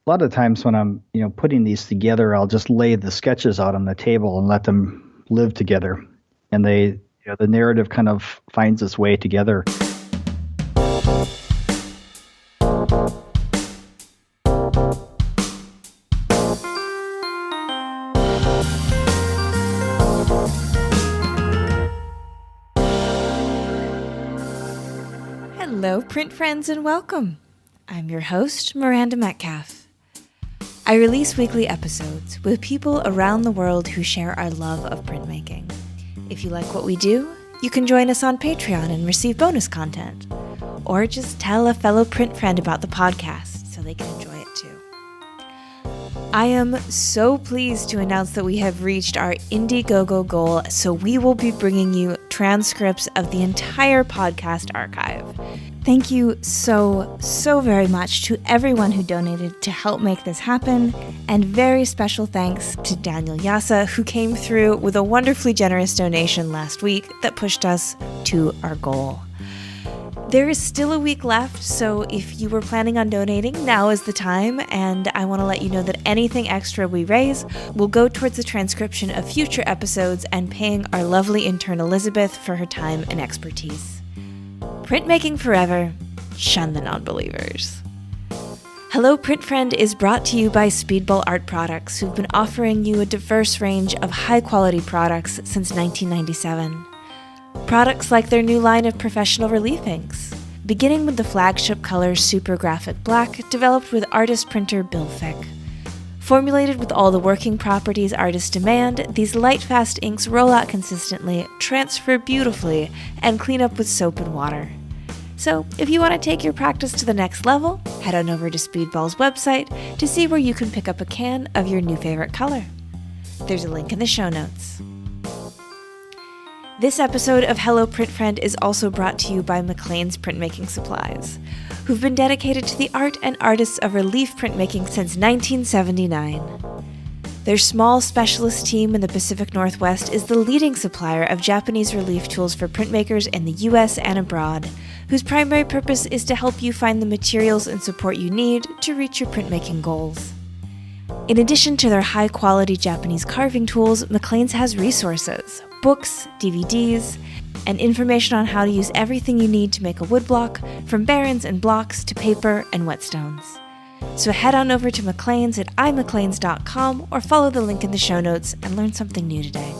A lot of times when I'm, putting these together, I'll just lay the sketches out on the table and let them live together. And the narrative kind of finds its way together. Hello, print friends, and welcome. I'm your host, Miranda Metcalf. I release weekly episodes with people around the world who share our love of printmaking. If you like what we do, you can join us on Patreon and receive bonus content. Or just tell a fellow print friend about the podcast so they can enjoy it too. I am so pleased to announce that we have reached our Indiegogo goal, so we will be bringing you transcripts of the entire podcast archive. Thank you so very much to everyone who donated to help make this happen, and very special thanks to Daniel Yasa, who came through with a wonderfully generous donation last week that pushed us to our goal. There is still a week left, so if you were planning on donating, now is the time, and I want to let you know that anything extra we raise will go towards the transcription of future episodes and paying our lovely intern Elizabeth for her time and expertise. Printmaking forever, shun the non-believers. Hello Print Friend is brought to you by Speedball Art Products, who've been offering you a diverse range of high-quality products since 1997. Products like their new line of professional relief inks, beginning with the flagship color Super Graphic Black, developed with artist printer Bill Fick. Formulated with all the working properties artists demand, these light, fast inks roll out consistently, transfer beautifully, and clean up with soap and water. So, if you want to take your practice to the next level, head on over to Speedball's website to see where you can pick up a can of your new favorite color. There's a link in the show notes. This episode of Hello Print Friend is also brought to you by McLean's Printmaking Supplies, who've been dedicated to the art and artists of relief printmaking since 1979. Their small specialist team in the Pacific Northwest is the leading supplier of Japanese relief tools for printmakers in the US and abroad, whose primary purpose is to help you find the materials and support you need to reach your printmaking goals. In addition to their high-quality Japanese carving tools, McLean's has resources, books, DVDs, and information on how to use everything you need to make a woodblock, from barons and blocks to paper and whetstones. So head on over to McLean's at imcleans.com or follow the link in the show notes and learn something new today.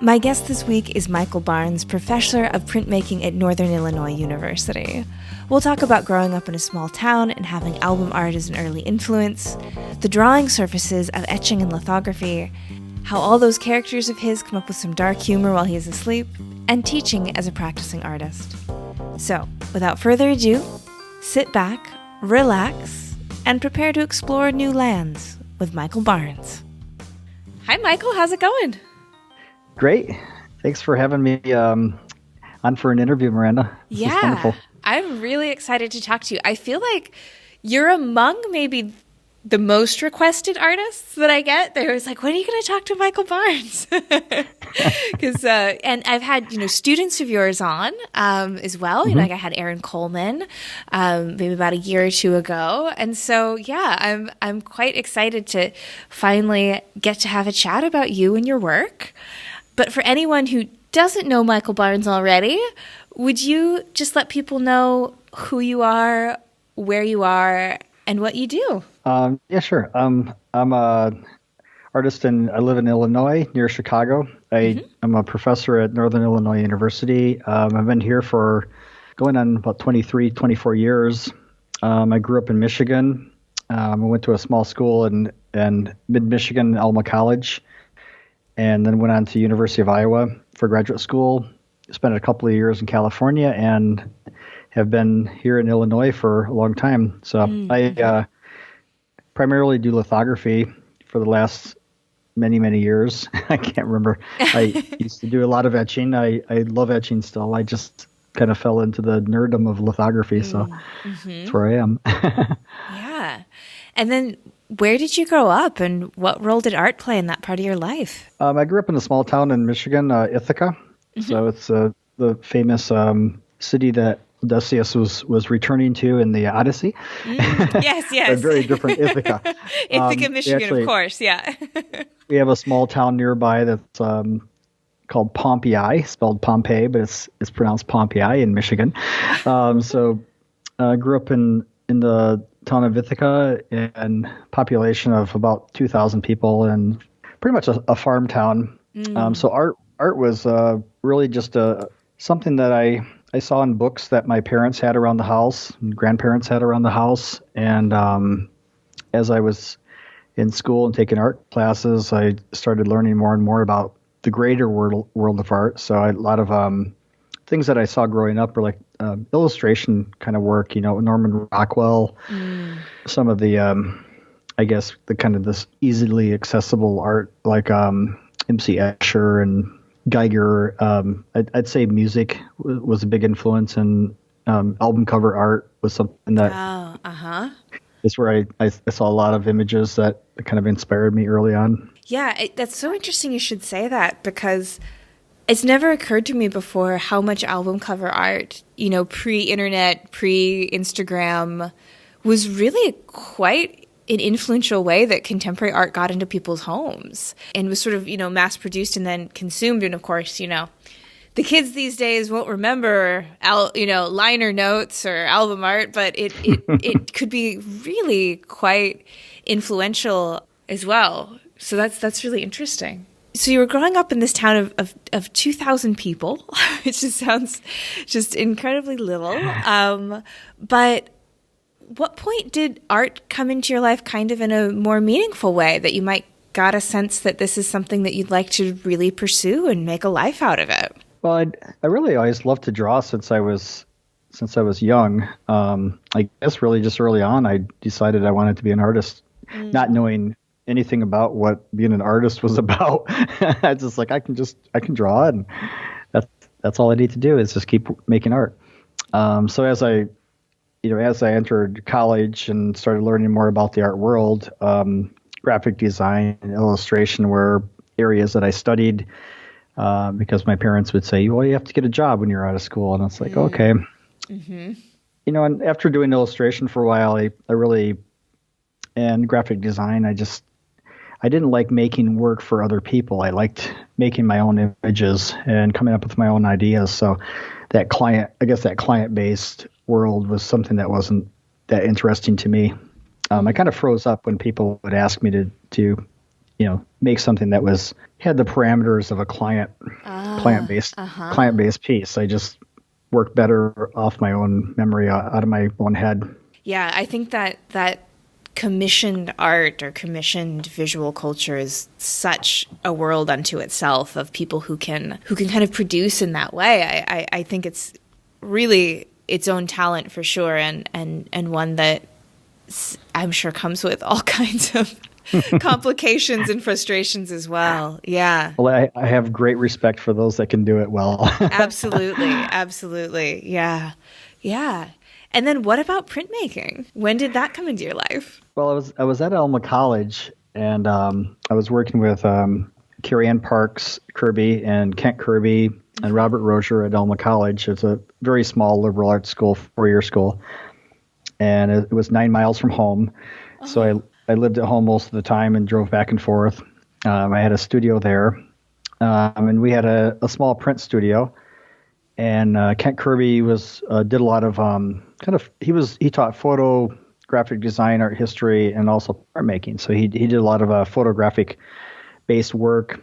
My guest this week is Michael Barnes, professor of printmaking at Northern Illinois University. We'll talk about growing up in a small town and having album art as an early influence, the drawing surfaces of etching and lithography, how all those characters of his come up with some dark humor while he is asleep, and teaching as a practicing artist. So, without further ado, sit back, relax, and prepare to explore new lands with Michael Barnes. Hi, Michael. How's it going? Great. Thanks for having me on for an interview, Miranda. This is wonderful. I'm really excited to talk to you. I feel like you're among maybe the most requested artists that I get. They're always like, when are you going to talk to Michael Barnes? Because and I've had students of yours on as well. Mm-hmm. Like I had Aaron Coleman maybe about a year or two ago, and so I'm quite excited to finally get to have a chat about you and your work. But for anyone who doesn't know Michael Barnes already, would you just let people know who you are, where you are, and what you do? Yeah, sure. I'm a artist I live in Illinois, near Chicago. I'm a professor at Northern Illinois University. I've been here for going on about 24 years. I grew up in Michigan. I went to a small school in mid-Michigan, Alma College, and then went on to University of Iowa for graduate school. Spent a couple of years in California and have been here in Illinois for a long time. So I primarily do lithography for the last many years. I can't remember. I used to do a lot of etching. I love etching still. I just kind of fell into the nerddom of lithography, so that's where I am. Yeah. And then where did you grow up, and what role did art play in that part of your life? I grew up in a small town in Michigan, Ithaca. So it's the famous city that Odysseus was returning to in the Odyssey. Yes, yes. A very different Ithaca. Ithaca, Michigan, actually, of course, yeah. we have a small town nearby that's called Pompeii, spelled Pompeii, but it's pronounced Pompeii in Michigan. So I grew up in the town of Ithaca, and population of about 2,000 people, and pretty much a farm town. So art was really just something that I saw in books that my parents had around the house and grandparents had around the house. And as I was in school and taking art classes, I started learning more and more about the greater world of art. So a lot of things that I saw growing up were like illustration kind of work, Norman Rockwell, some of the, I guess, the kind of this easily accessible art like MC Escher and Geiger. I'd say music was a big influence, and album cover art was something that is where I saw a lot of images that kind of inspired me early on. Yeah, that's so interesting you should say that, because it's never occurred to me before how much album cover art, pre-internet, pre-Instagram, was really quite an influential way that contemporary art got into people's homes and was sort of, mass produced and then consumed. And of course, the kids these days won't remember, liner notes or album art, but it could be really quite influential as well. So that's really interesting. So you were growing up in this town of 2,000 people, which just sounds just incredibly little. But what point did art come into your life kind of in a more meaningful way, that you might got a sense that this is something that you'd like to really pursue and make a life out of it? Well, I really always loved to draw since I was young. I guess really just early on, I decided I wanted to be an artist, not knowing anything about what being an artist was about. I just like I can draw, and that's all I need to do is just keep making art. So as I entered college and started learning more about the art world, graphic design and illustration were areas that I studied because my parents would say, well, you have to get a job when you're out of school. And it's like, okay. Mm-hmm. And after doing illustration for a while, I really, and graphic design, I didn't like making work for other people. I liked making my own images and coming up with my own ideas. So that client-based world was something that wasn't that interesting to me. I kind of froze up when people would ask me to make something that had the parameters of a client-based piece. I just worked better off my own memory, out of my own head. Yeah, I think that commissioned art or commissioned visual culture is such a world unto itself of people who can kind of produce in that way. I think it's really its own talent for sure, and one that I'm sure comes with all kinds of complications and frustrations as well. Yeah. Well, I have great respect for those that can do it well. Absolutely. Yeah. And then what about printmaking? When did that come into your life? Well, I was at Alma College, and I was working with Carrie Ann Parks Kirby and Kent Kirby and Robert Rozier at Alma College. It's a very small liberal arts school, 4-year school, and it was 9 miles from home. Oh. So I lived at home most of the time and drove back and forth. I had a studio there, and we had a small print studio. And Kent Kirby did a lot of he taught photo, graphic design, art history, and also printmaking. So he did a lot of photographic based work.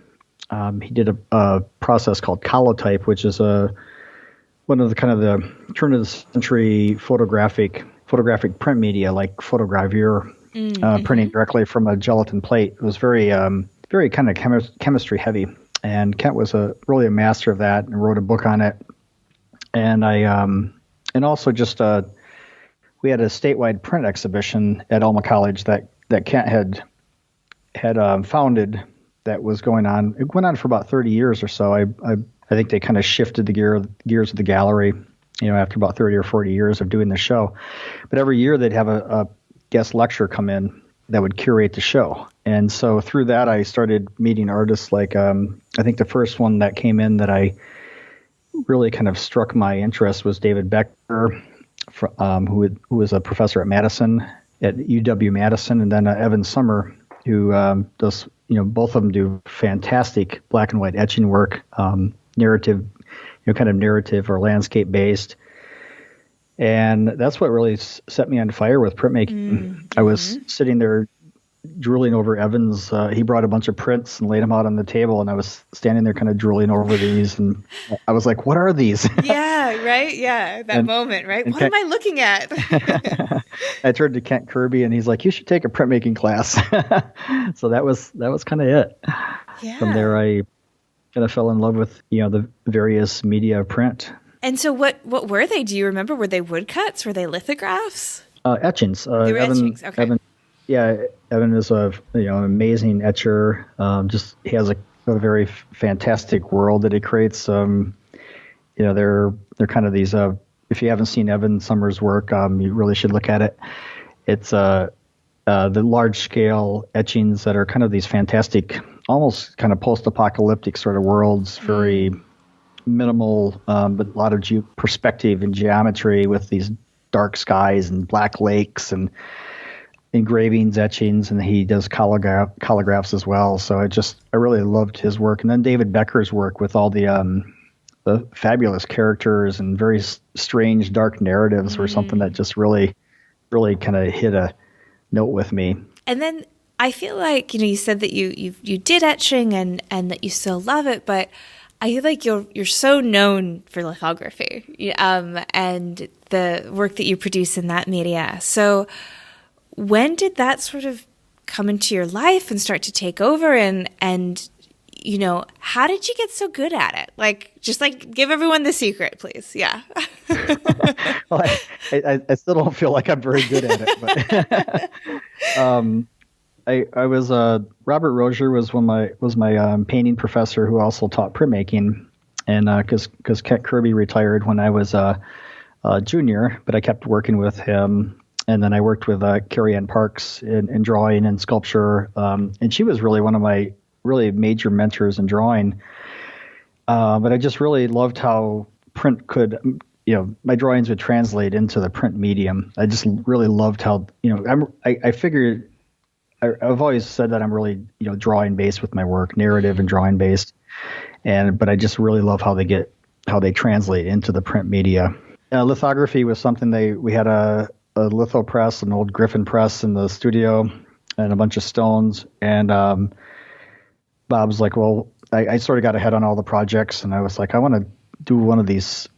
He did a process called colotype, which is one of the kind of the turn of the century photographic print media, like photogravure, printing directly from a gelatin plate. It was very kind of chemistry heavy. And Kent was really a master of that and wrote a book on it. And and also just we had a statewide print exhibition at Alma College that Kent had founded, that was going on. It went on for about 30 years or so. I think they kind of shifted the gears of the gallery, after about 30 or 40 years of doing the show. But every year they'd have a guest lecturer come in that would curate the show. And so through that, I started meeting artists like, I think the first one that came in that I really kind of struck my interest was David Becker, who was a professor at Madison, at UW-Madison, and then Evan Summer, who does, both of them do fantastic black and white etching work, narrative, kind of narrative or landscape based. And that's what really set me on fire with printmaking. I was sitting there drooling over Evan's. He brought a bunch of prints and laid them out on the table, and I was standing there kind of drooling over these, and I was like, what are these? Yeah, right? Yeah, that moment, right? What am I looking at? I turned to Kent Kirby, and he's like, you should take a printmaking class. So that was kind of it. Yeah. From there, I kind of fell in love with, the various media of print. And so what were they? Do you remember? Were they woodcuts? Were they lithographs? Etchings. They were etchings, okay. Evan is an amazing etcher. He has a very fantastic world that he creates. They're kind of these. If you haven't seen Evan Summers' work, you really should look at it. It's the large scale etchings that are kind of these fantastic, almost kind of post-apocalyptic sort of worlds. Very minimal, but a lot of perspective and geometry with these dark skies and black lakes and engravings, etchings, and he does collagraphs as well. So I really loved his work. And then David Becker's work with all the fabulous characters and very strange, dark narratives were something that just really, really kind of hit a note with me. And then I feel like, you said that you did etching and that you still love it, but I feel like you're so known for lithography and the work that you produce in that media. So when did that sort of come into your life and start to take over? And how did you get so good at it? Just give everyone the secret, please. Yeah. Well, I still don't feel like I'm very good at it, but I was Robert Rozier was my painting professor who also taught printmaking, and because Kent Kirby retired when I was a junior, but I kept working with him. And then I worked with Carrie Ann Parks in drawing and sculpture, and she was really one of my really major mentors in drawing. But I just really loved how print could, my drawings would translate into the print medium. I just really loved how, I figured, I've always said that I'm really, drawing based with my work, narrative and drawing based, but I just really love how they translate into the print media. Lithography was something we had a litho press, an old Griffin press in the studio, and a bunch of stones. And Bob's like, well, I sort of got ahead on all the projects, and I was like, I want to do one of these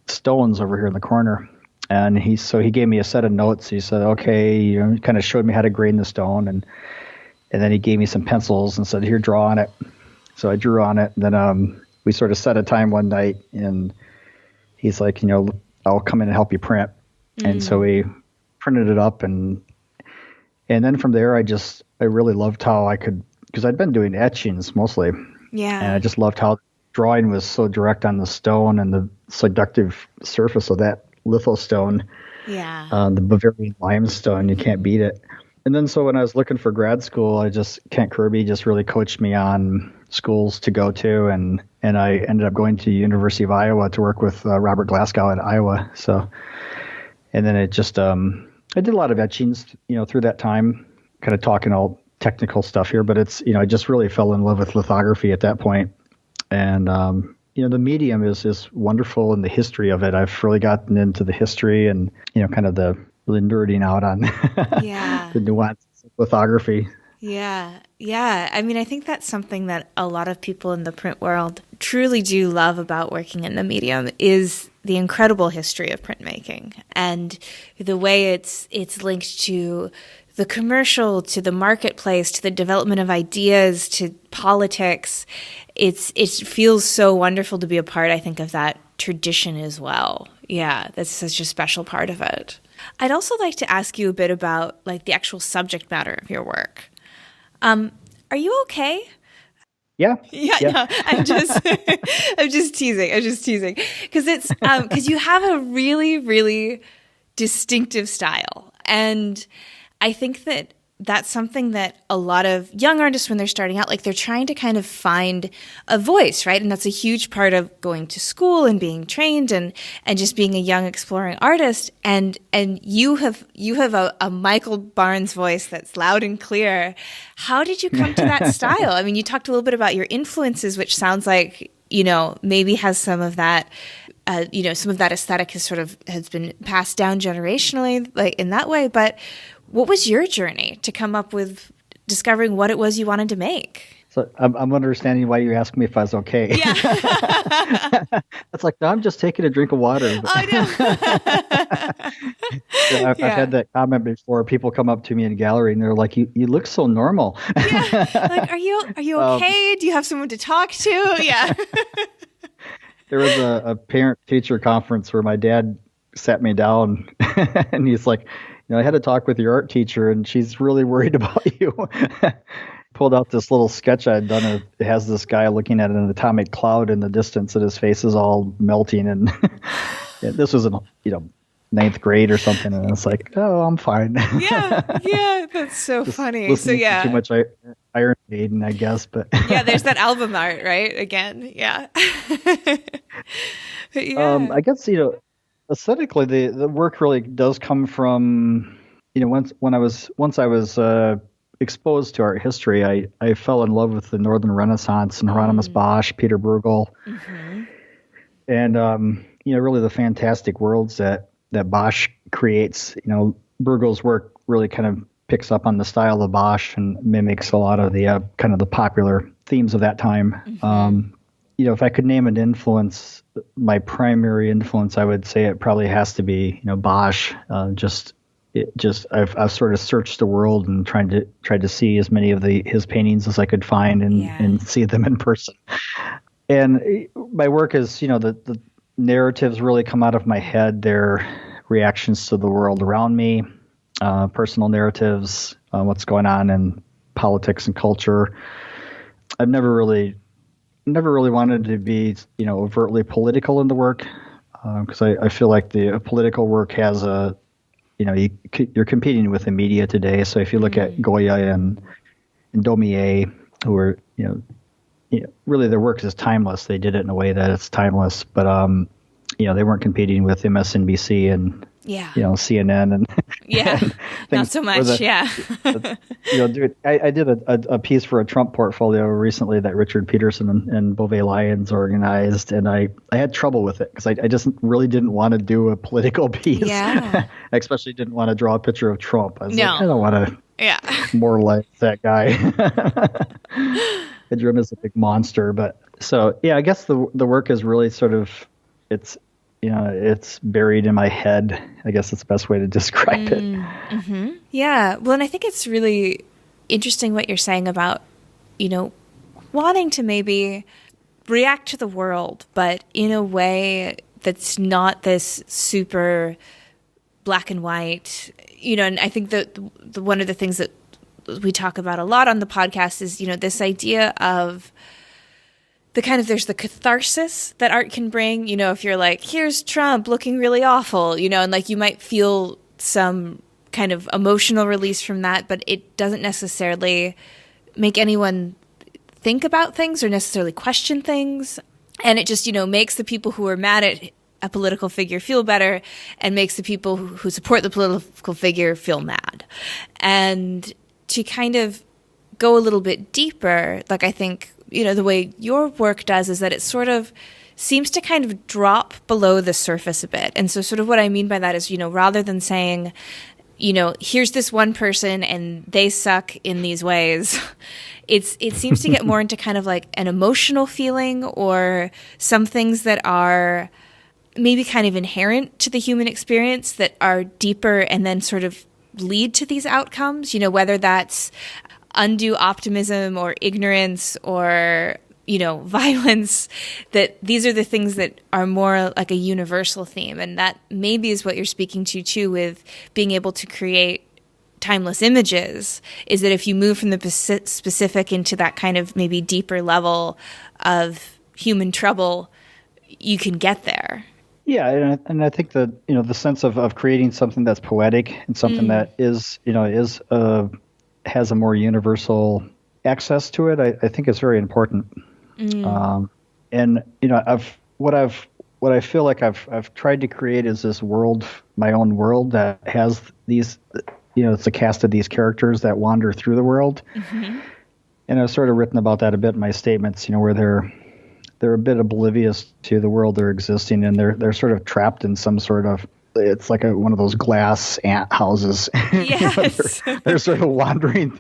stones over here in the corner. And he gave me a set of notes. He said, okay, he kind of showed me how to grade the stone, and then he gave me some pencils and said, here, draw on it. So I drew on it, and then we sort of set a time one night, and he's like, I'll come in and help you print. And so we printed it up, and then from there I really loved how I could, because I'd been doing etchings mostly, and I just loved how drawing was so direct on the stone and the seductive surface of that litho stone, the Bavarian limestone, you can't beat it. And then so when I was looking for grad school, Kent Kirby just really coached me on schools to go to, and I ended up going to University of Iowa to work with Robert Glasgow at Iowa. So, and then it just I did a lot of etchings, through that time, kind of talking all technical stuff here, but it's, I just really fell in love with lithography at that point. And, the medium is wonderful in the history of it. I've really gotten into the history and, kind of the really nerding out on the nuances of lithography. Yeah. Yeah. I mean, I think that's something that a lot of people in the print world truly do love about working in the medium is the incredible history of printmaking and the way it's linked to the commercial, to the marketplace, to the development of ideas, to politics. It feels so wonderful to be a part, I think, of that tradition as well. Yeah, that's such a special part of it. I'd also like to ask you a bit about the actual subject matter of your work. Are you okay? Yeah. No, I'm just teasing. Because you have a really, really distinctive style. And I think that that's something that a lot of young artists, when they're starting out, like they're trying to kind of find a voice, right? And that's a huge part of going to school and being trained and just being a young exploring artist. And you have a Michael Barnes voice that's loud and clear. How did you come to that style? I mean, you talked a little bit about your influences, which sounds like, maybe has some of that, some of that aesthetic has been passed down generationally, like in that way. But what was your journey to come up with discovering what it was you wanted to make? So I'm understanding why you asked me if I was okay. Yeah. It's like, no, I'm just taking a drink of water. Oh, no. I've had that comment before. People come up to me in gallery and they're like, you look so normal. Yeah. Like, are you okay? Do you have someone to talk to? Yeah. There was a parent-teacher conference where my dad sat me down and he's like, I had to talk with your art teacher and she's really worried about you. Pulled out this little sketch I had done. It has this guy looking at an atomic cloud in the distance and his face is all melting. And this was in, ninth grade or something. And it's like, oh, I'm fine. Yeah. That's so funny. So too much Iron Maiden, I guess. But yeah, there's that album art, right? Again. Yeah. Yeah. I guess, aesthetically, the work really does come from, once I was exposed to art history, I fell in love with the Northern Renaissance and Hieronymus Bosch, Peter Bruegel, and really the fantastic worlds that Bosch creates. Bruegel's work really kind of picks up on the style of Bosch and mimics a lot of the kind of the popular themes of that time. If I could name an influence, my primary influence, I would say it probably has to be, Bosch. I've sort of searched the world and tried to see as many of his paintings as I could find and see them in person. And my work is, the narratives really come out of my head. They're reactions to the world around me, personal narratives, what's going on in politics and culture. I've never really wanted to be, overtly political in the work, because I feel like the political work has you're competing with the media today. So if you look at Goya and Daumier, who are, really their work is timeless. They did it in a way that it's timeless, but they weren't competing with MSNBC and CNN and and not so much. Dude, I did a piece for a Trump portfolio recently that Richard Peterson and Beauvais Lyons organized, and I had trouble with it because I just really didn't want to do a political piece. I especially didn't want to draw a picture of Trump. I was like, I don't want to more like that guy. I drew him as a big monster, but so I guess the work is really sort of it's buried in my head. I guess that's the best way to describe it. Mm-hmm. Yeah. Well, and I think it's really interesting what you're saying about, wanting to maybe react to the world, but in a way that's not this super black and white, and I think that one of the things that we talk about a lot on the podcast is, this idea of there's the catharsis that art can bring, if you're like, here's Trump looking really awful, and like you might feel some kind of emotional release from that, but it doesn't necessarily make anyone think about things or necessarily question things. And it just, makes the people who are mad at a political figure feel better and makes the people who support the political figure feel mad. And to kind of go a little bit deeper, like I think, the way your work does is that it sort of seems to kind of drop below the surface a bit. And so sort of what I mean by that is, rather than saying, here's this one person and they suck in these ways, it seems to get more into kind of like an emotional feeling or some things that are maybe kind of inherent to the human experience that are deeper and then sort of lead to these outcomes, whether that's undue optimism or ignorance or, violence, that these are the things that are more like a universal theme. And that maybe is what you're speaking to too with being able to create timeless images, is that if you move from the specific into that kind of maybe deeper level of human trouble, you can get there. Yeah, and I think that, the sense of creating something that's poetic and something that is has a more universal access to it, I think is very important. And what I feel like I've tried to create is this world, my own world that has these, it's a cast of these characters that wander through the world. And I've sort of written about that a bit in my statements, where they're a bit oblivious to the world they're existing in. They're sort of trapped in some sort of, it's like one of those glass ant houses. Yes. they're sort of wandering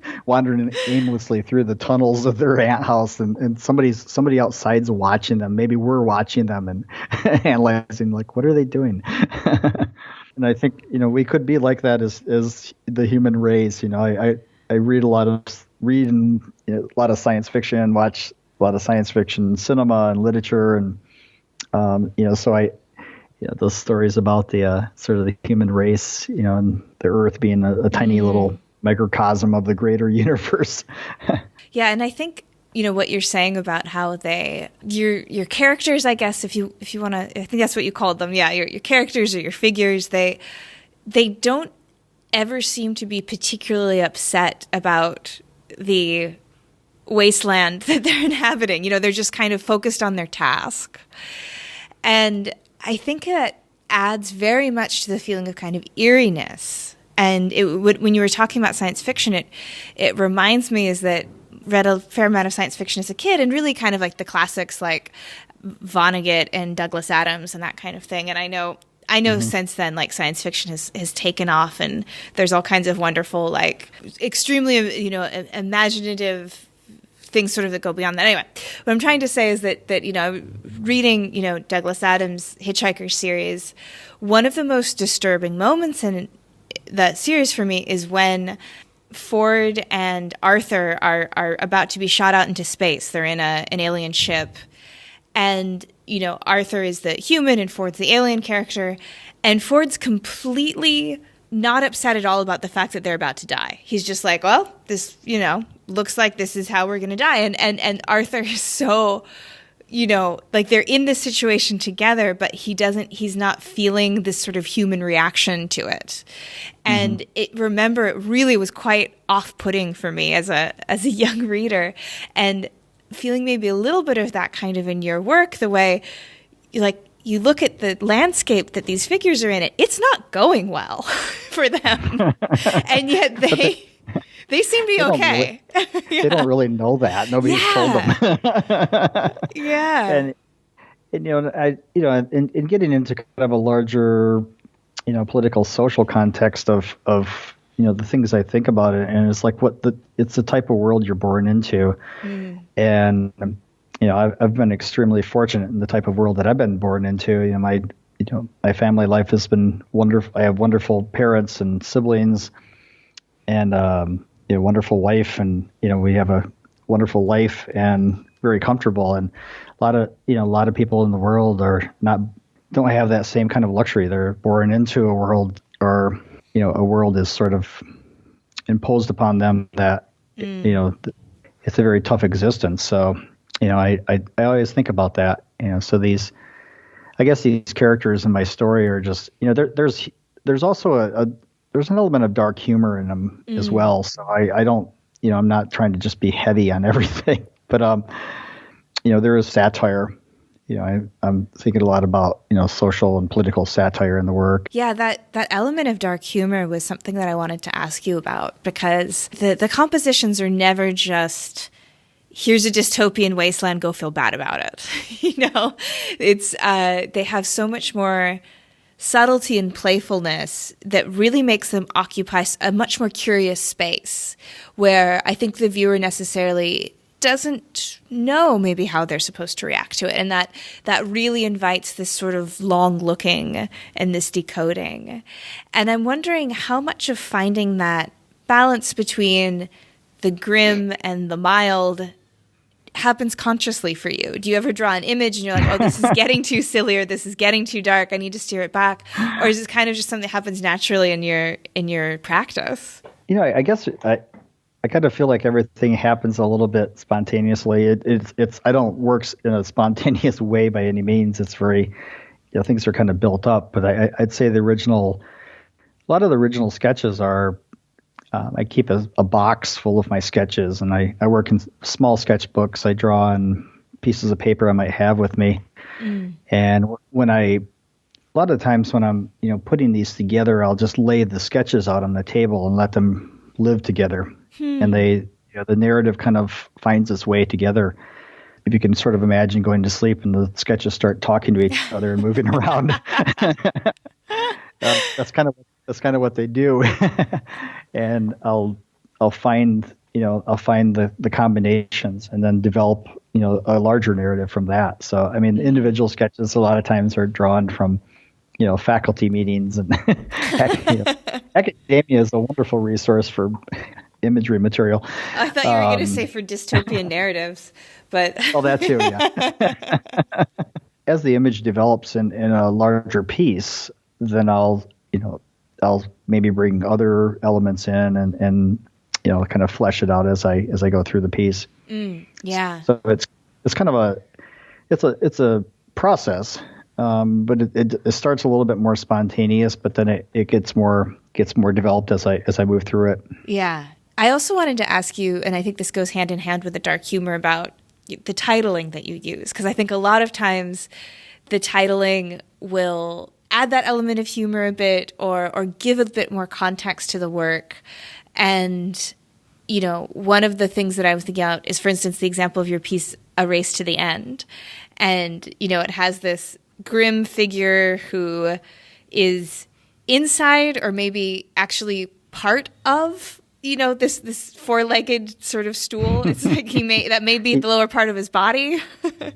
aimlessly through the tunnels of their ant house, and somebody outside's watching them. Maybe we're watching them and analyzing, like, what are they doing? And I think, we could be like that as the human race. I read a lot of science fiction, watch a lot of science fiction cinema and literature, and so those stories about the sort of the human race, and the Earth being a tiny little microcosm of the greater universe. Yeah, and I think what you're saying about how your characters, I guess, if you want to, I think that's what you called them. Yeah, your characters or your figures, they don't ever seem to be particularly upset about the wasteland that they're inhabiting. They're just kind of focused on their task. And I think it adds very much to the feeling of kind of eeriness. And when you were talking about science fiction, it reminds me is that read a fair amount of science fiction as a kid, and really kind of like the classics like Vonnegut and Douglas Adams and that kind of thing. And I know since then, like, science fiction has taken off, and there's all kinds of wonderful, like, extremely, imaginative things sort of that go beyond that. Anyway, what I'm trying to say is that reading, Douglas Adams' Hitchhiker series, one of the most disturbing moments in that series for me is when Ford and Arthur are about to be shot out into space. They're in an alien ship, and Arthur is the human and Ford's the alien character, and Ford's completely not upset at all about the fact that they're about to die. He's just like, well, this, looks like this is how we're going to die. And Arthur is so, like, they're in this situation together, but he's not feeling this sort of human reaction to it. And it really was quite off-putting for me as a young reader, and feeling maybe a little bit of that kind of in your work, the way you look at the landscape that these figures are in, it's not going well for them. And yet they seem to be okay. They don't really know that. Nobody's told them. Yeah. And in getting into kind of a larger, political social context of the things I think about it, and it's like it's the type of world you're born into. And I've been extremely fortunate in the type of world that I've been born into. My family life has been wonderful. I have wonderful parents and siblings, and wonderful wife, and we have a wonderful life and very comfortable. And a lot of people in the world don't have that same kind of luxury. They're born into a world, or a world is sort of imposed upon them that it's a very tough existence. So I always think about that. So these characters in my story are just there's also there's an element of dark humor in them as well. So I don't, I'm not trying to just be heavy on everything, but there is satire. I'm thinking a lot about social and political satire in the work. Yeah, that element of dark humor was something that I wanted to ask you about, because the compositions are never just, here's a dystopian wasteland, go feel bad about it. It's they have so much more subtlety and playfulness that really makes them occupy a much more curious space, where I think the viewer necessarily doesn't know maybe how they're supposed to react to it. And that really invites this sort of long looking and this decoding. And I'm wondering how much of finding that balance between the grim and the mild happens consciously for you. Do you ever draw an image and you're like, oh, this is getting too silly, or this is getting too dark, I need to steer it back? Or is it kind of just something that happens naturally in your practice? I guess I kind of feel like everything happens a little bit spontaneously. It's I don't work in a spontaneous way by any means. It's very, things are kind of built up. But I'd say a lot of the original sketches are I keep a box full of my sketches, and I work in small sketchbooks. I draw on pieces of paper I might have with me. And a lot of times when I'm, putting these together, I'll just lay the sketches out on the table and let them live together. And the narrative kind of finds its way together. If you can sort of imagine going to sleep and the sketches start talking to each other and moving around. That's kind of what they do. And I'll find the combinations and then develop, a larger narrative from that. So, I mean, individual sketches a lot of times are drawn from, faculty meetings, and academia is a wonderful resource for imagery material. I thought you were going to say for dystopian narratives, but well, that too, yeah. As the image develops in a larger piece, then I'll maybe bring other elements in and kind of flesh it out as I go through the piece. Yeah. So it's kind of it's a process. But it starts a little bit more spontaneous, but then it gets more developed as I move through it. Yeah. I also wanted to ask you, and I think this goes hand in hand with the dark humor, about the titling that you use, because I think a lot of times the titling will add that element of humor a bit, or give a bit more context to the work. And one of the things that I was thinking about is, for instance, the example of your piece, A Race to the End. And, it has this grim figure who is inside, or maybe actually part of, this four-legged sort of stool. It's like that may be the lower part of his body.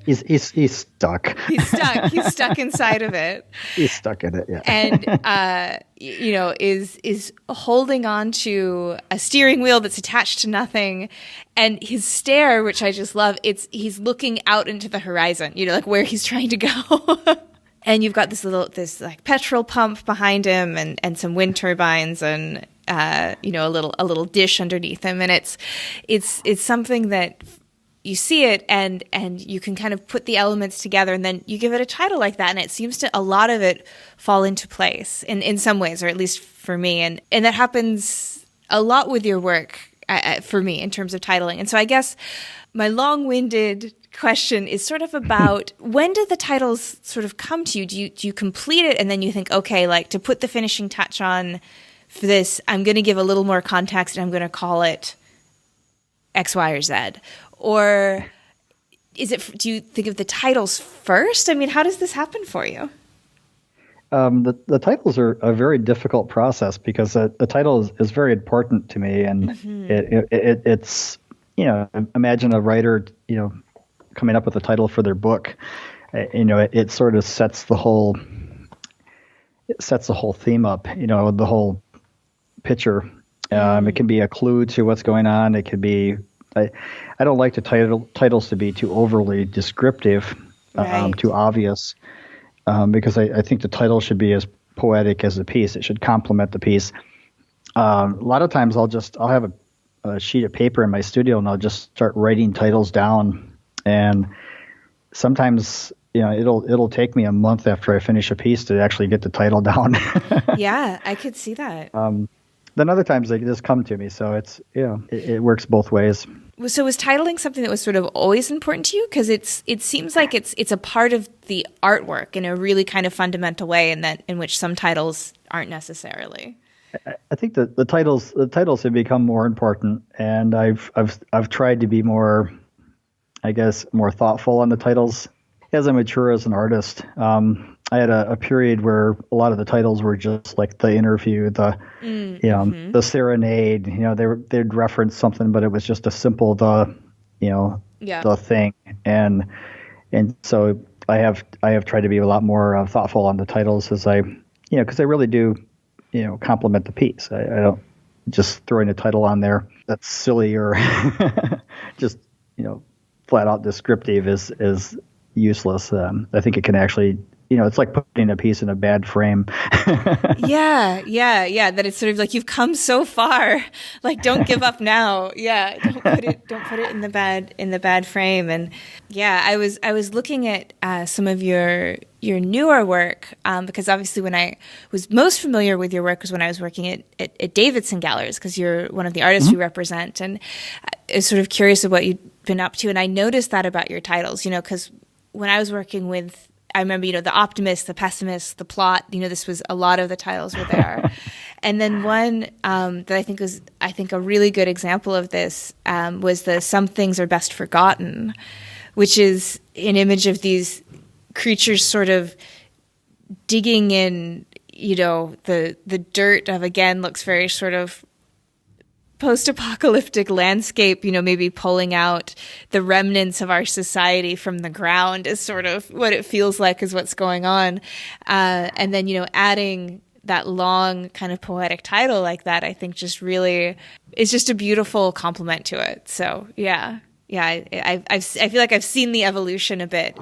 He's stuck. He's stuck inside of it. He's stuck in it, yeah. And is holding on to a steering wheel that's attached to nothing, and his stare, which I just love, he's looking out into the horizon, like where he's trying to go. And you've got this like petrol pump behind him, and some wind turbines, and a little dish underneath him, and it's something that you see it and you can kind of put the elements together, and then you give it a title like that, and it seems to a lot of it fall into place in some ways, or at least for me, and that happens a lot with your work for me in terms of titling. And so I guess my long-winded question is sort of about, when do the titles sort of come to you? Do you complete it and then you think, okay, like, to put the finishing touch on for this, I'm going to give a little more context and I'm going to call it X, Y, or Z? Or do you think of the titles first? I mean, how does this happen for you? The titles are a very difficult process, because the title is very important to me, and it's imagine a writer coming up with a title for their book. It sort of sets the whole theme up, the whole picture. It can be a clue to what's going on. It could be. I don't like the titles to be too overly descriptive, right. Too obvious, because I think the title should be as poetic as the piece. It should complement the piece. A lot of times I'll have a sheet of paper in my studio, and I'll just start writing titles down. And sometimes, it'll take me a month after I finish a piece to actually get the title down. Yeah, I could see that. Then other times they just come to me. So it works both ways. So was titling something that was sort of always important to you? Because it seems like it's a part of the artwork in a really kind of fundamental way, in which some titles aren't necessarily. I think that the titles have become more important, and I've tried to be more, I guess, more thoughtful on the titles as I mature as an artist. I had a period where a lot of the titles were just like the interview, the serenade. They'd reference something, but it was just a simple the thing. And so I have tried to be a lot more thoughtful on the titles as because they really do complement the piece. I don't just throwing a title on there that's silly or just flat out descriptive is useless. I think it can actually it's like putting a piece in a bad frame. Yeah. That it's sort of like you've come so far. Like, don't give up now. Yeah, don't put it in the bad frame. And yeah, I was looking at some of your newer work because obviously when I was most familiar with your work was when I was working at Davidson Galleries, because you're one of the artists you represent, and I was sort of curious of what you'd been up to. And I noticed that about your titles, because when I was working with, I remember, the optimist, the pessimist, the plot, this was a lot of the titles were there. And then one that I think a really good example of this was the Some Things Are Best Forgotten, which is an image of these creatures sort of digging in, the dirt of, again, looks very sort of post-apocalyptic landscape, maybe pulling out the remnants of our society from the ground is sort of what it feels like is what's going on. And then, adding that long kind of poetic title like that, I think just really is just a beautiful compliment to it. So yeah. I feel like I've seen the evolution a bit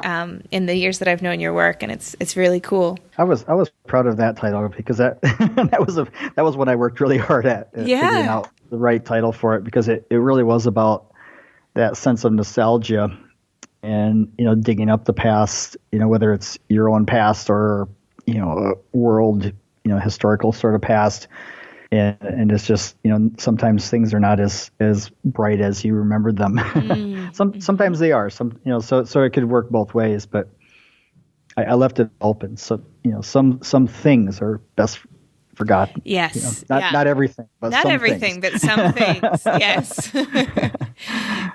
in the years that I've known your work, and it's really cool. I was proud of that title because that that was what I worked really hard at figuring out the right title for it, because it really was about that sense of nostalgia and digging up the past, whether it's your own past or a world historical sort of past. And it's just, sometimes things are not as bright as you remembered them. Sometimes they are. So it could work both ways. But I left it open. So some things are best forgotten. Yes. Not everything, but not some everything, things. but some things. Yes.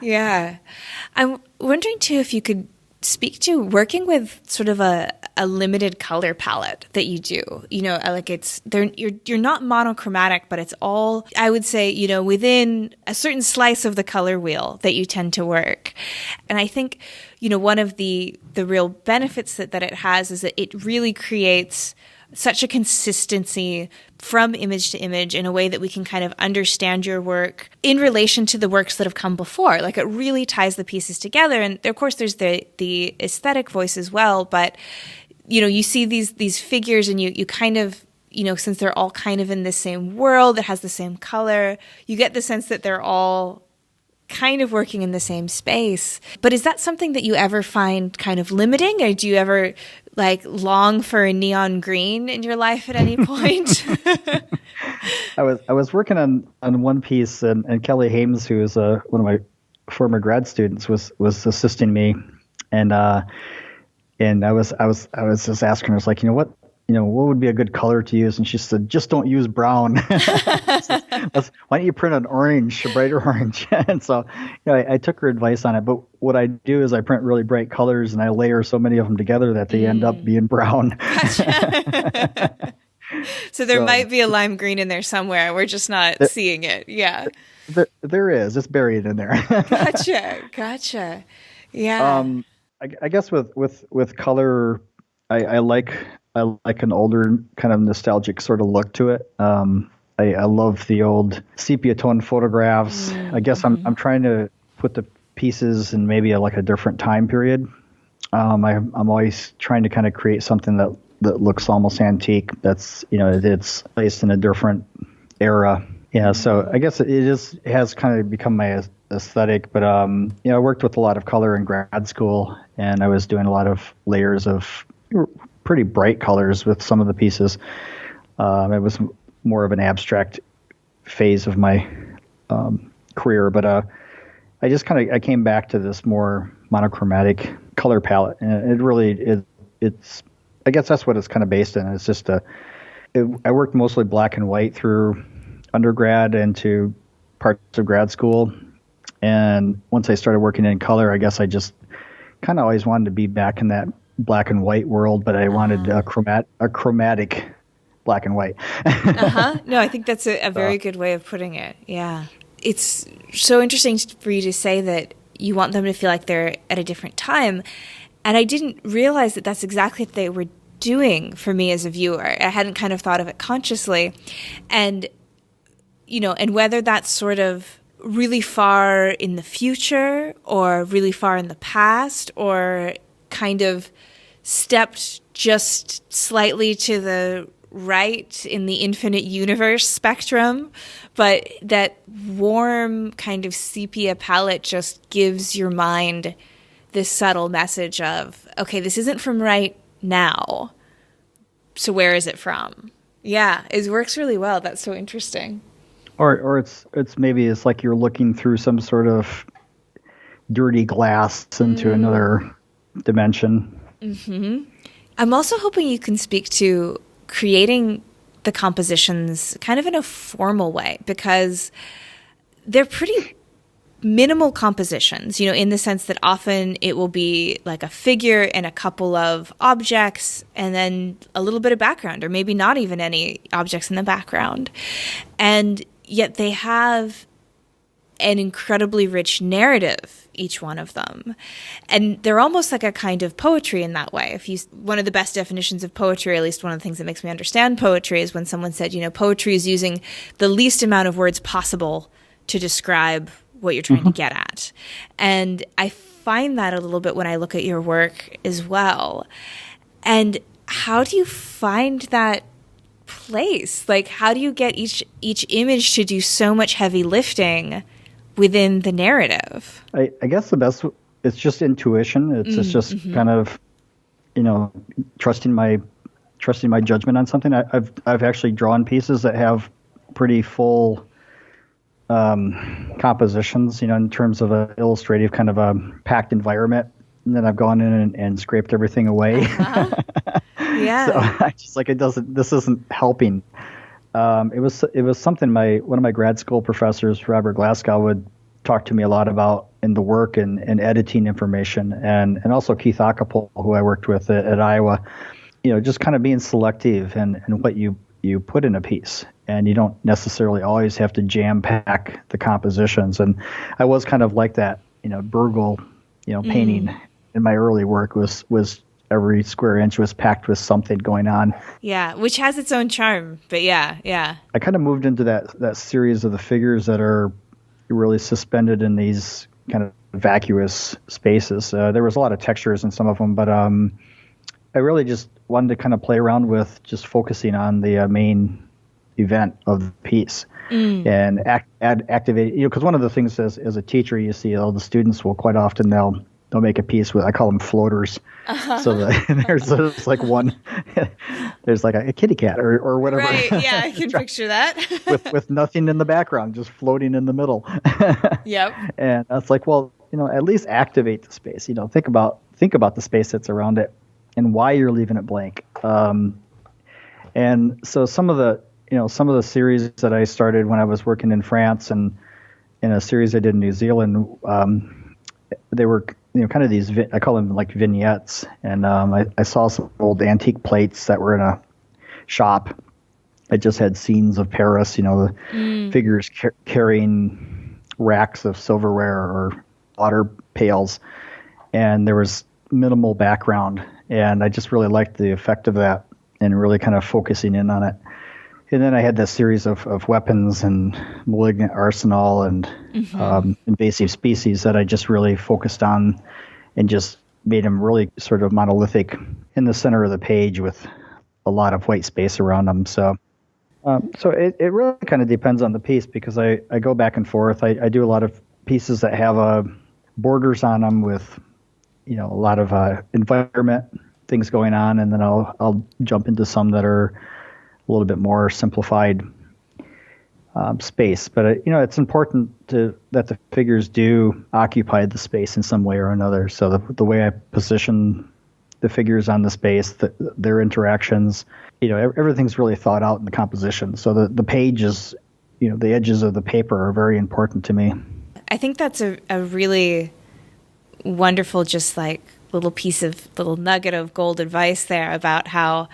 Yeah. I'm wondering too if you could speak to working with sort of a limited color palette that you do. Like you're not monochromatic, but it's all, I would say, within a certain slice of the color wheel that you tend to work. And I think, one of the real benefits that it has is that it really creates such a consistency from image to image in a way that we can kind of understand your work in relation to the works that have come before. Like, it really ties the pieces together. And of course there's the aesthetic voice as well, but you see these figures and you kind of, since they're all kind of in the same world that has the same color, you get the sense that they're all kind of working in the same space. But is that something that you ever find kind of limiting, or do you ever long for a neon green in your life at any point? I was working on one piece, and Kelly Hames, who is one of my former grad students, was assisting me, and I was just asking her, I was like, what would be a good color to use? And she said, just don't use brown. Why don't you print an orange, a brighter orange? And so, I took her advice on it. But what I do is I print really bright colors, and I layer so many of them together that they end up being brown. Gotcha. So there might be a lime green in there somewhere. We're just not seeing it. Yeah. There is. It's buried in there. Gotcha. Yeah. I guess with color, I like an older kind of nostalgic sort of look to it. I love the old sepia tone photographs. I guess I'm trying to put the pieces in maybe a different time period. I'm always trying to kind of create something that looks almost antique. That's it's placed in a different era. Yeah, so I guess it has kind of become my aesthetic. But I worked with a lot of color in grad school, and I was doing a lot of layers of pretty bright colors with some of the pieces. It was more of an abstract phase of my career, but I just I came back to this more monochromatic color palette, and it's I guess that's what it's kind of based in. It's just I worked mostly black and white through undergrad and to parts of grad school, and once I started working in color, I guess I just kind of always wanted to be back in that black and white world, but I wanted a chromatic black and white. No, I think that's a very good way of putting it. Yeah. It's so interesting for you to say that you want them to feel like they're at a different time. And I didn't realize that that's exactly what they were doing for me as a viewer. I hadn't kind of thought of it consciously. And, and whether that's sort of really far in the future or really far in the past, or kind of stepped just slightly to the right in the infinite universe spectrum, but that warm kind of sepia palette just gives your mind this subtle message of, okay, this isn't from right now, so where is it from? Yeah, it works really well. That's so interesting. Or it's maybe it's like you're looking through some sort of dirty glass into another dimension. Mm-hmm. I'm also hoping you can speak to creating the compositions kind of in a formal way, because they're pretty minimal compositions, in the sense that often it will be like a figure and a couple of objects and then a little bit of background, or maybe not even any objects in the background. And yet they have an incredibly rich narrative, each one of them. And they're almost like a kind of poetry in that way. One of the best definitions of poetry, or at least one of the things that makes me understand poetry, is when someone said, poetry is using the least amount of words possible to describe what you're trying to get at. And I find that a little bit when I look at your work as well. And how do you find that place? Like, how do you get each image to do so much heavy lifting within the narrative? I guess the best, it's just intuition. It's just kind of, trusting my judgment on something. I've actually drawn pieces that have pretty full compositions, in terms of an illustrative kind of a packed environment. And then I've gone in and scraped everything away. Yeah. So I just this isn't helping. It was something one of my grad school professors, Robert Glasgow, would talk to me a lot about in the work and editing information, and also Keith Ockapole, who I worked with at Iowa, just kind of being selective and what you put in a piece. And you don't necessarily always have to jam pack the compositions. And I was kind of like that, Burgle, painting in my early work was every square inch was packed with something going on. Yeah, which has its own charm. But yeah. I kind of moved into that series of the figures that are really suspended in these kind of vacuous spaces. There was a lot of textures in some of them, but I really just wanted to kind of play around with just focusing on the main event of the piece and activate, because one of the things as a teacher, you see all the students will quite often they'll make a piece with, I call them floaters. So there's like one, there's like a kitty cat or whatever. Right, yeah, I can picture that. with nothing in the background, just floating in the middle. Yep. And that's like, well, at least activate the space. Think about the space that's around it and why you're leaving it blank. And so some of the series that I started when I was working in France and in a series I did in New Zealand, they were kind of these, I call them like vignettes. And I saw some old antique plates that were in a shop that just had scenes of Paris, the figures carrying racks of silverware or water pails. And there was minimal background. And I just really liked the effect of that and really kind of focusing in on it. And then I had this series of weapons and malignant arsenal and invasive species that I just really focused on and just made them really sort of monolithic in the center of the page with a lot of white space around them. So it really kind of depends on the piece, because I go back and forth. I do a lot of pieces that have borders on them with, a lot of environment things going on, and then I'll jump into some that are a little bit more simplified space. But it's important that the figures do occupy the space in some way or another. So the way I position the figures on the space, their interactions, everything's really thought out in the composition. So the pages, the edges of the paper are very important to me. I think that's a really wonderful, just like little nugget of gold advice there about how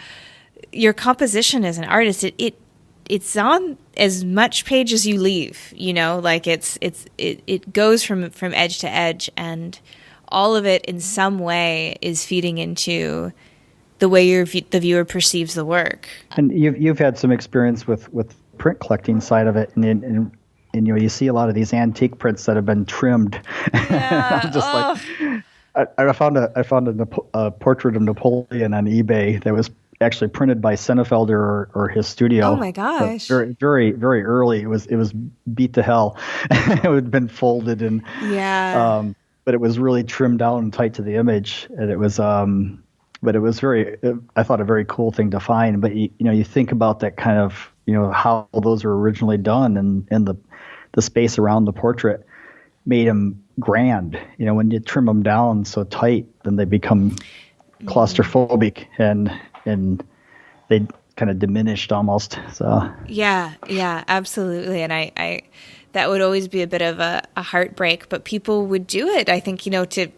your composition as an artist, it's on as much page as you leave, like it goes from edge to edge, and all of it in some way is feeding into the way the viewer perceives the work. And you've had some experience with print collecting side of it, and you see a lot of these antique prints that have been trimmed. Yeah. I'm just like, I found a portrait of Napoleon on eBay that was actually printed by Senefelder or his Oh studio. my So gosh. very, very, very early. It was beat to hell. It had been folded and Yeah. um, but it was really trimmed down and tight to the image, and it was but it was I thought a very cool thing to find. But you think about that kind of how those were originally done, and the space around the portrait made them grand. When you trim them down so tight, then they become claustrophobic and they kind of diminished almost. So Yeah, yeah, absolutely. And I that would always be a bit of a heartbreak, but people would do it. I think, to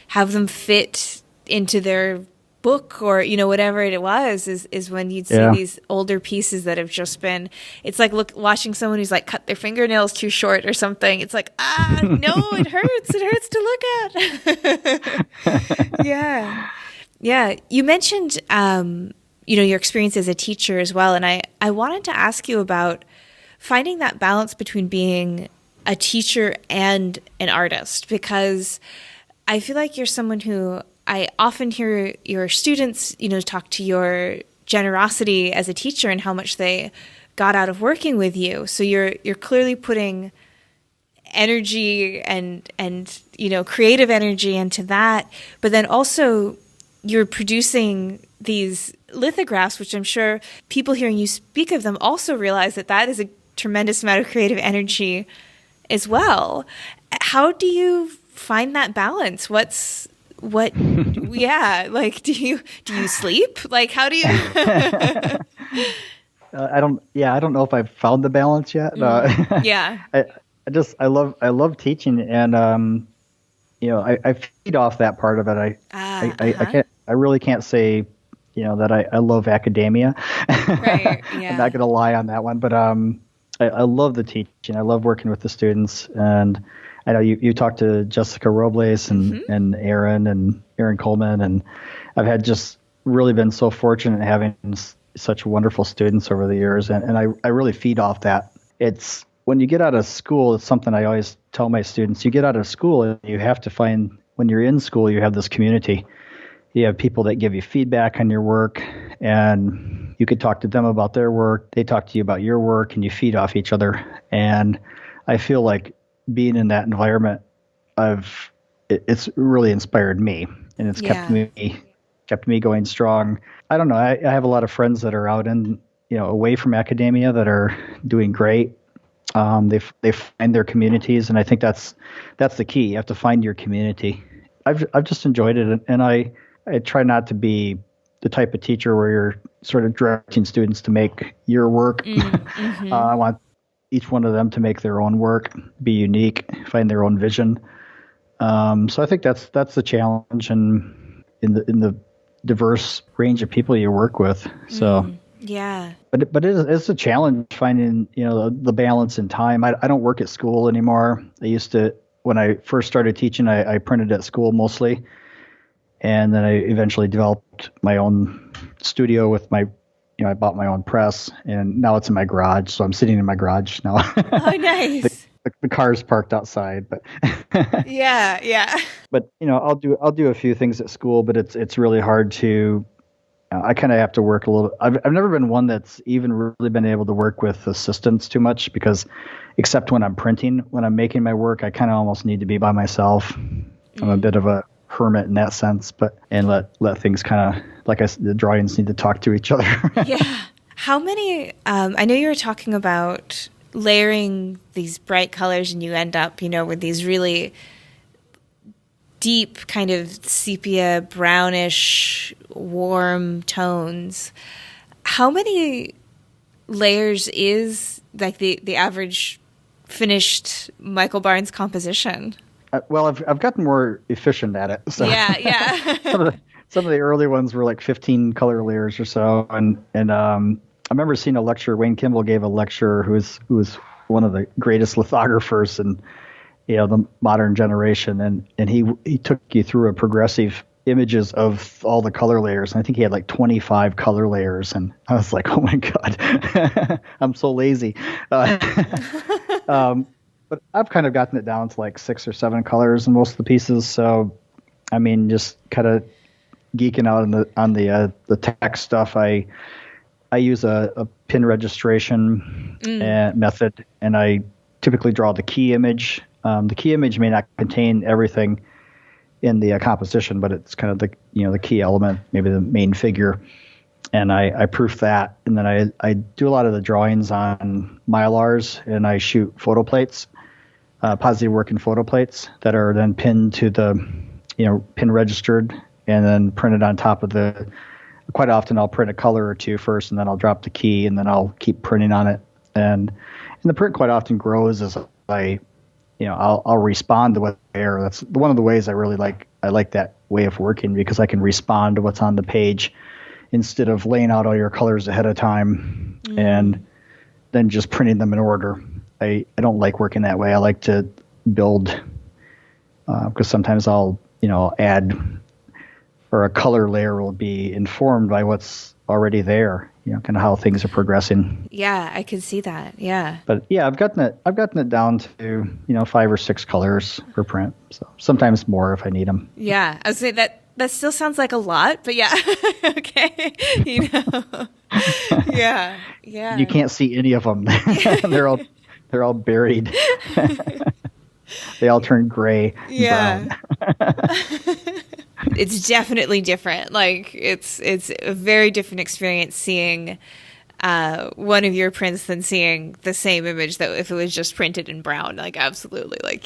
have them fit into their book or, whatever it was is when you'd see yeah, these older pieces that have just been, it's like watching someone who's like cut their fingernails too short or something. It's like, no, it hurts. It hurts to look at. Yeah. Yeah. You mentioned, your experience as a teacher as well. And I wanted to ask you about finding that balance between being a teacher and an artist, because I feel like you're someone who I often hear your students, talk to your generosity as a teacher and how much they got out of working with you. So you're clearly putting energy and creative energy into that, but then also you're producing these lithographs, which I'm sure people hearing you speak of them also realize that is a tremendous amount of creative energy as well. How do you find that balance? Yeah, like do you sleep? Like how do you I don't know if I've found the balance yet. Yeah. I love teaching, and I feed off that part of it. I really can't say that I love academia. Right. Yeah. I'm not going to lie on that one, but I love the teaching. I love working with the students, and I know you talked to Jessica Robles and Aaron Coleman, and I've had just really been so fortunate having such wonderful students over the years, and I really feed off that. It's when you get out of school, it's something I always tell my students. You get out of school and you have to find, when you're in school, you have this community. You have people that give you feedback on your work, and you could talk to them about their work. They talk to you about your work, and you feed off each other. And I feel like being in that environment, it's really inspired me, and it's kept me going strong. I don't know. I have a lot of friends that are out in, away from academia that are doing great. They find their communities, and I think that's the key. You have to find your community. I've just enjoyed it, and I try not to be the type of teacher where you're sort of directing students to make your work. I want each one of them to make their own work, be unique, find their own vision. So I think that's the challenge, and in the diverse range of people you work with. So yeah, but it's a challenge finding the balance in time. I don't work at school anymore. I used to, when I first started teaching, I printed at school mostly, and then I eventually developed my own studio with I bought my own press, and now it's in my garage. So I'm sitting in my garage now. Oh, nice. The car's parked outside, but yeah. But I'll do a few things at school, but it's really hard to. I kind of have to work a little. I've never been one that's even really been able to work with assistants too much, because except when I'm printing, when I'm making my work, I kind of almost need to be by myself. I'm a bit of a hermit in that sense, and let things kind of, like I said, the drawings need to talk to each other. Yeah. How many? I know you were talking about layering these bright colors, and you end up, with these really deep kind of sepia, brownish, warm tones. How many layers is like the average finished Michael Barnes composition? Well, I've gotten more efficient at it. So Yeah. some of the early ones were like 15 color layers or so, and I remember seeing a lecture. Wayne Kimball gave a lecture, who was one of the greatest lithographers in the modern generation, and he took you through a progressive images of all the color layers, and I think he had like 25 color layers, and I was like, oh my god, I'm so lazy. But I've kind of gotten it down to like 6 or 7 colors in most of the pieces, so I mean, just kind of geeking out on the tech stuff. I use a pin registration method, and I typically draw the key image. The key image may not contain everything in the composition, but it's kind of the key element, maybe the main figure. And I proof that, and then I do a lot of the drawings on Mylars, and I shoot photo plates, positive working photo plates that are then pinned to the, pin registered, and then printed on top of the. Quite often I'll print a color or two first, and then I'll drop the key, and then I'll keep printing on it. And the print quite often grows as I'll respond to what's there. That's one of the ways I really like. I like that way of working because I can respond to what's on the page instead of laying out all your colors ahead of time and then just printing them in order. I don't like working that way. I like to build because sometimes I'll add, or a color layer will be informed by what's already there, kind of how things are progressing. Yeah, I can see that. Yeah. But yeah, I've gotten it down to, 5 or 6 colors per print. So sometimes more if I need them. Yeah. I would say that still sounds like a lot, but yeah. Okay. Yeah. Yeah. You can't see any of them. They're all buried. They all turn gray. Yeah. Brown. It's definitely different. Like it's a very different experience seeing one of your prints than seeing the same image that if it was just printed in brown. Like absolutely, like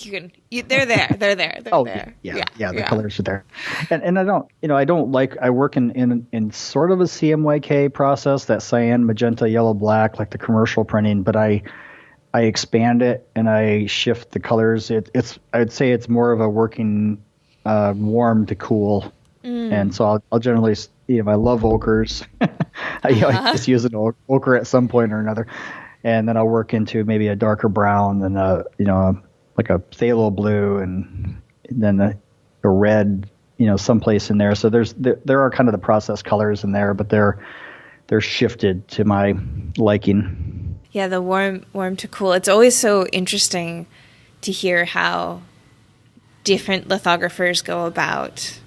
they're there. There. Yeah. The colors are there, and I work in sort of a CMYK process, that cyan, magenta, yellow, black, like the commercial printing, but I expand it and I shift the colors. I'd say it's more of a working warm to cool, and so I'll generally, I love ochres. I just use an ochre at some point or another, and then I'll work into maybe a darker brown, and like a phthalo blue, and then a red, someplace in there. So there are kind of the process colors in there, but they're shifted to my liking. Yeah, the warm to cool. It's always so interesting to hear how different lithographers go about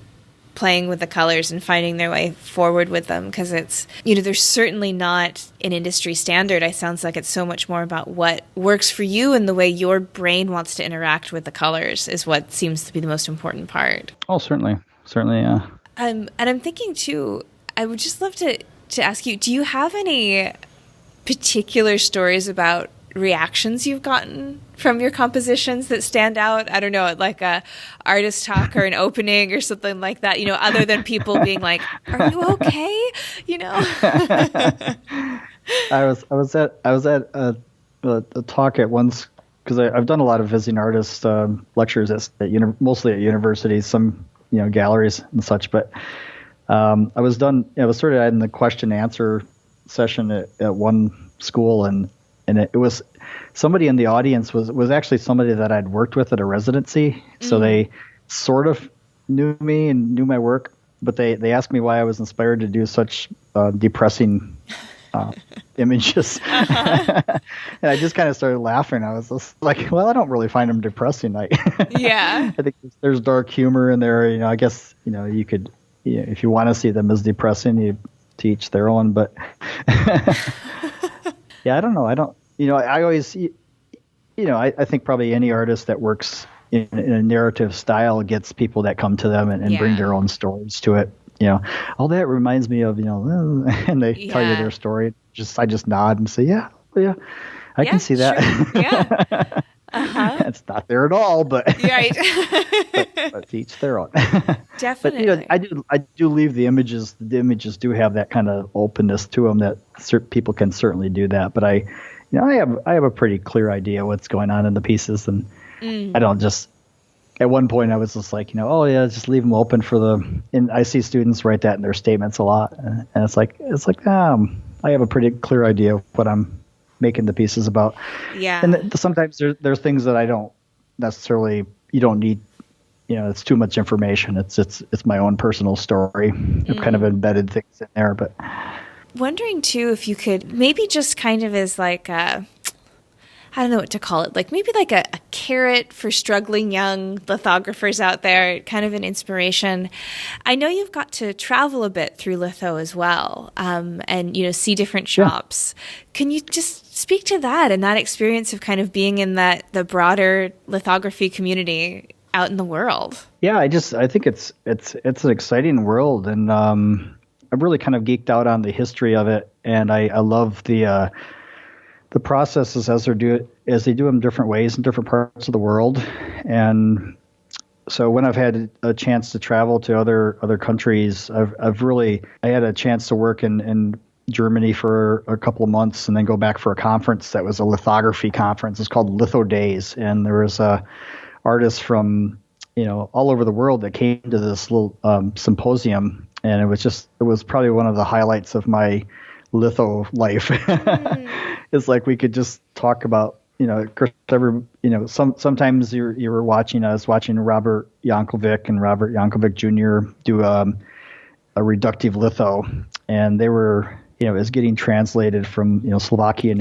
playing with the colors and finding their way forward with them, because it's, there's certainly not an industry standard. It sounds like it's so much more about what works for you and the way your brain wants to interact with the colors is what seems to be the most important part. Oh, certainly, yeah. And I'm thinking too, I would just love to ask you, do you have any particular stories about reactions you've gotten from your compositions that stand out? I don't know, like a artist talk or an opening or something like that, other than people being like, are you okay? I was at a talk at once, because I've done a lot of visiting artist lectures mostly at universities, some galleries and such, but I was sort of in the question and answer session at one school, and it was somebody in the audience was actually somebody that I'd worked with at a residency. So they sort of knew me and knew my work, but they asked me why I was inspired to do such depressing images. And I just kind of started laughing. I was just like, well, I don't really find them depressing. Yeah. I think there's dark humor in there. I guess, you could, if you want to see them as depressing, you teach their own, but yeah, I don't know. I always, I think probably any artist that works in a narrative style gets people that come to them and bring their own stories to it. Oh, that reminds me of, and they tell you their story. I just nod and say, yeah, I can see that. Sure. Yeah. It's not there at all, but right. but to each their own. Definitely. But I do leave the images. The images do have that kind of openness to them that people can certainly do that. But I have a pretty clear idea what's going on in the pieces, and I don't just. At one point, I was just like, just leave them open for the. And I see students write that in their statements a lot, and it's like I have a pretty clear idea of what I'm making the pieces about. Yeah. And sometimes there's things that I don't necessarily. You don't need. It's too much information. It's my own personal story. I've kind of embedded things in there, but. Wondering too if you could maybe just kind of as like I don't know what to call it, like maybe like a carrot for struggling young lithographers out there, kind of an inspiration. I know you've got to travel a bit through litho as well, and, see different shops. Yeah. Can you just speak to that and that experience of kind of being in the broader lithography community out in the world? Yeah, I think it's an exciting world, and I've really kind of geeked out on the history of it, and I love the processes as they do them different ways in different parts of the world. And so when I've had a chance to travel to other countries, I had a chance to work in Germany for a couple of months and then go back for a conference that was a lithography conference. It's called Litho Days, and there was artists from all over the world that came to this little symposium, and it was probably one of the highlights of my litho life. It's like we could just talk about, sometimes you were watching, I was watching Robert Yankovic Jr. do a reductive litho, and they were, it was getting translated from, Slovakian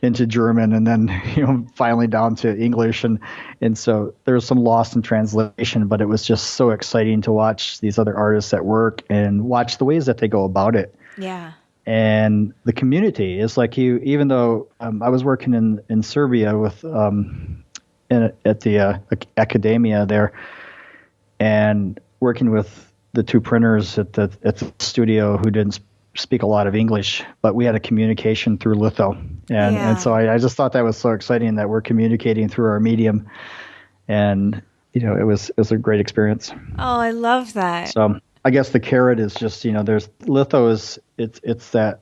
into German, and then, finally down to English. And so there was some loss in translation, but it was just so exciting to watch these other artists at work and watch the ways that they go about it. Yeah. And the community is like even though I was working in Serbia with at the academia there, and working with the two printers at the studio who didn't speak a lot of English, but we had a communication through litho, and so I just thought that was so exciting that we're communicating through our medium, and it was a great experience. Oh, I love that. So I guess the carrot is just, there's litho it's that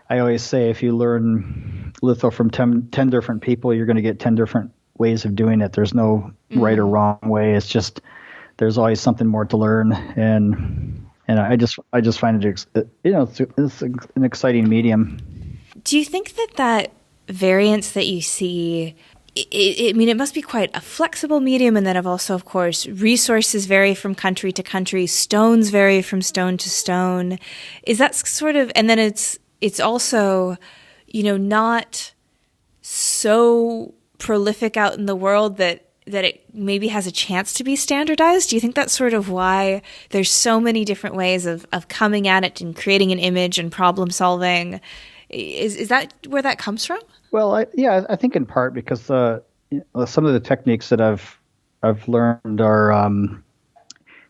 I always say, if you learn litho from 10 different people, you're going to get 10 different ways of doing it. There's no right or wrong way. It's just, there's always something more to learn. And I just find it's an exciting medium. Do you think that variance that you see, it must be quite a flexible medium, and then also, of course, resources vary from country to country, stones vary from stone to stone. Is that sort of, and then it's also, not so prolific out in the world that it maybe has a chance to be standardized? Do you think that's sort of why there's so many different ways of coming at it and creating an image and problem solving? Is that where that comes from? Well, I think in part because some of the techniques that I've learned are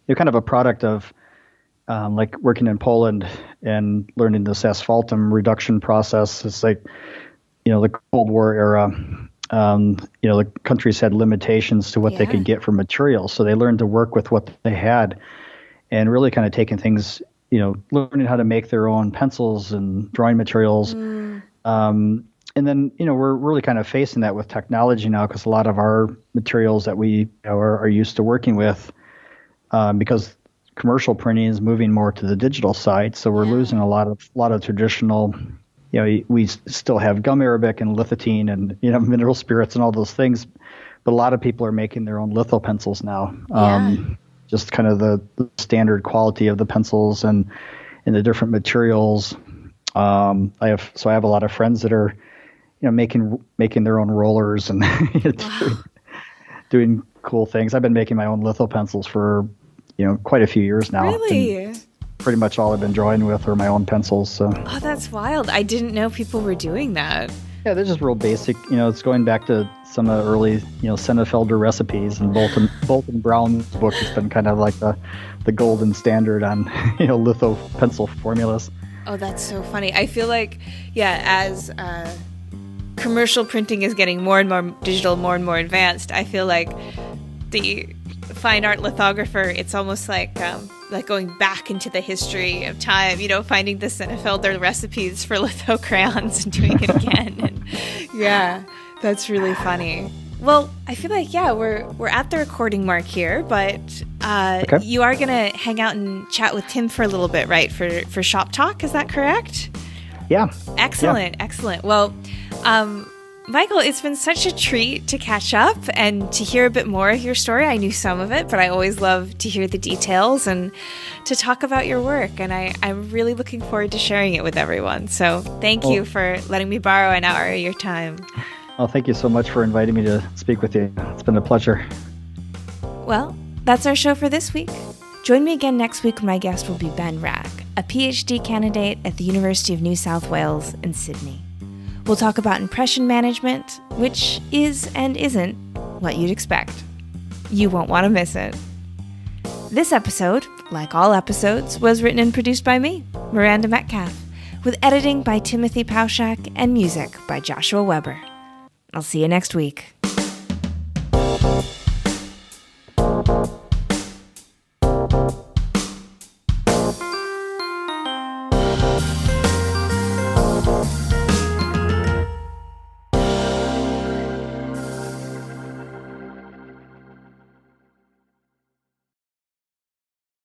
they're kind of a product of like working in Poland and learning this asphaltum reduction process. It's like the Cold War era. The countries had limitations to what they could get for materials, so they learned to work with what they had, and really kind of taking things, learning how to make their own pencils and drawing materials. And then, we're really kind of facing that with technology now, because a lot of our materials that we are used to working with, because commercial printing is moving more to the digital side, so we're losing a lot of traditional. We still have gum arabic and lithothene and mineral spirits and all those things, but a lot of people are making their own litho pencils now. Just kind of the standard quality of the pencils and the different materials. I have a lot of friends that are making their own rollers and doing cool things. I've been making my own litho pencils for quite a few years now. Really? Pretty much all I've been drawing with are my own pencils. So. Oh, that's wild. I didn't know people were doing that. Yeah, they're just real basic. It's going back to some of the early, Sennefelder recipes, and Bolton Brown's book has been kind of like the golden standard on, litho pencil formulas. Oh, that's so funny. I feel like, as commercial printing is getting more and more digital, more and more advanced, I feel like the fine art lithographer, it's almost like going back into the history of time, finding the Sennefelder recipes for litho crayons and doing it again. And that's really funny. Well, I feel like, we're at the recording mark here, but okay. You are going to hang out and chat with Tim for a little bit, right, for Shop Talk, is that correct? Yeah. Excellent, excellent. Well, Michael, it's been such a treat to catch up and to hear a bit more of your story. I knew some of it, but I always love to hear the details and to talk about your work. And I'm really looking forward to sharing it with everyone. So thank you for letting me borrow an hour of your time. Well, thank you so much for inviting me to speak with you. It's been a pleasure. Well, that's our show for this week. Join me again next week when my guest will be Ben Rack, a PhD candidate at the University of New South Wales in Sydney. We'll talk about impression management, which is and isn't what you'd expect. You won't want to miss it. This episode, like all episodes, was written and produced by me, Miranda Metcalf, with editing by Timothy Pauschak and music by Joshua Weber. I'll see you next week.